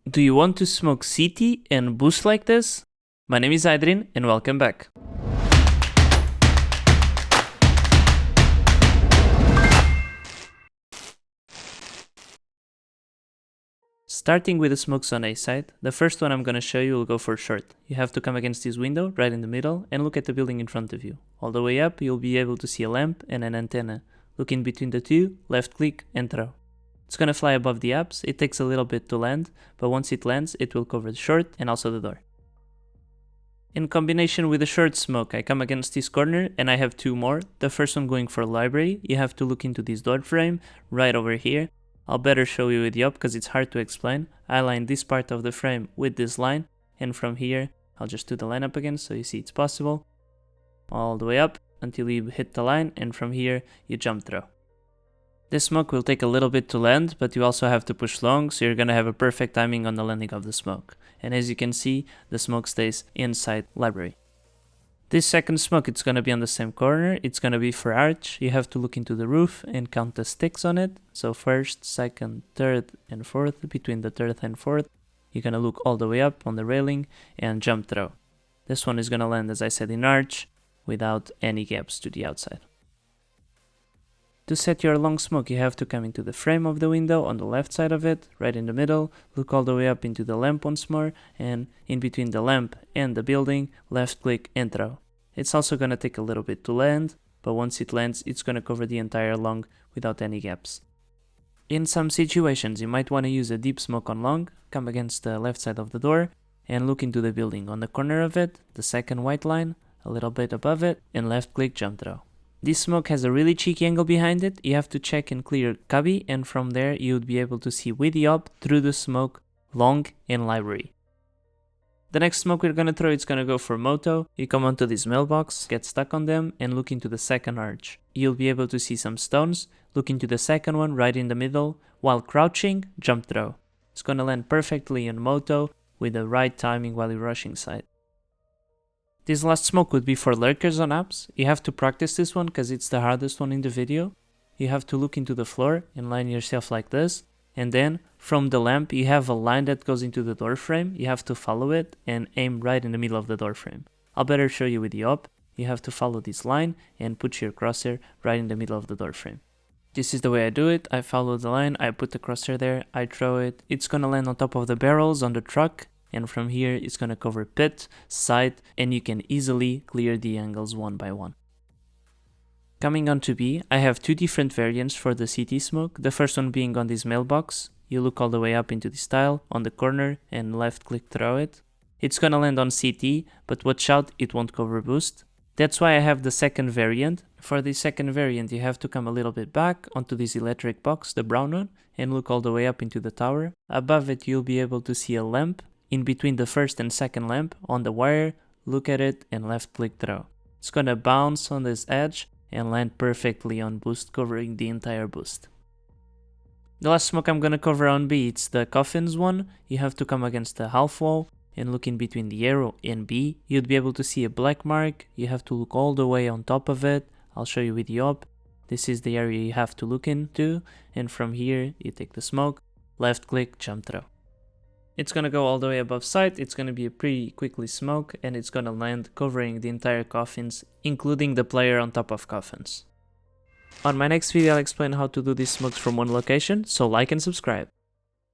Do you want to smoke CT and boost like this? My name is Eyedrin and welcome back. Starting with the smokes on A side, the first one I'm gonna show you will go for short. You have to come against this window right in the middle and look at the building in front of you. All the way up you'll be able to see a lamp and an antenna. Look in between the two, left click and throw. It's gonna fly above the apps, it takes a little bit to land, but once it lands it will cover the short and also the door. In combination with the short smoke, I come against this corner and I have two more. The first one going for library, you have to look into this door frame right over here. I'll better show you with the up because it's hard to explain. I line this part of the frame with this line, and from here I'll just do the line up again so you see it's possible. All the way up until you hit the line, and from here you jump throw. This smoke will take a little bit to land, but you also have to push long, so you're gonna have a perfect timing on the landing of the smoke. And as you can see, the smoke stays inside library. This second smoke, it's gonna be on the same corner, it's gonna be for arch. You have to look into the roof and count the sticks on it. So first, second, third and fourth. Between the third and fourth, you're gonna look all the way up on the railing and jump throw. This one is gonna land, as I said, in arch without any gaps to the outside. To set your long smoke, you have to come into the frame of the window on the left side of it, right in the middle, look all the way up into the lamp once more, and in between the lamp and the building, left click and throw. It's also gonna take a little bit to land, but once it lands, it's gonna cover the entire long without any gaps. In some situations, you might want to use a deep smoke on long, come against the left side of the door, and look into the building on the corner of it, the second white line, a little bit above it, and left click jump throw. This smoke has a really cheeky angle behind it. You have to check and clear cubby, and from there you would be able to see with the op through the smoke, long and library. The next smoke we're gonna throw, it's gonna go for Moto. You come onto this mailbox, get stuck on them, and look into the second arch. You'll be able to see some stones, look into the second one right in the middle, while crouching, jump throw. It's gonna land perfectly on Moto with the right timing while you're rushing side. This last smoke would be for lurkers on apps. You have to practice this one because it's the hardest one in the video. You have to look into the floor and line yourself like this. And then from the lamp you have a line that goes into the door frame. You have to follow it and aim right in the middle of the door frame. I'll better show you with the op. You have to follow this line and put your crosshair right in the middle of the door frame. This is the way I do it. I follow the line, I put the crosshair there, I throw it. It's gonna land on top of the barrels on the truck. And from here it's gonna cover pit, side, and you can easily clear the angles one by one. Coming on to B, I have two different variants for the CT smoke. The first one being on this mailbox. You look all the way up into this tile on the corner and left click throw it. It's gonna land on CT, but watch out, it won't cover boost. That's why I have the second variant. For the second variant you have to come a little bit back onto this electric box, the brown one, and look all the way up into the tower. Above it you'll be able to see a lamp. In between the first and second lamp on the wire, look at it and left click throw. It's gonna bounce on this edge and land perfectly on boost, covering the entire boost. The last smoke I'm gonna cover on B, it's the Coffins one. You have to come against the half wall and look in between the arrow and B. You'd be able to see a black mark. You have to look all the way on top of it. I'll show you with the op. This is the area you have to look into, and from here you take the smoke, left click, jump throw. It's gonna go all the way above sight, it's gonna be a pretty quickly smoke, and it's gonna land covering the entire Coffins, including the player on top of Coffins. On my next video I'll explain how to do these smokes from one location, so like and subscribe.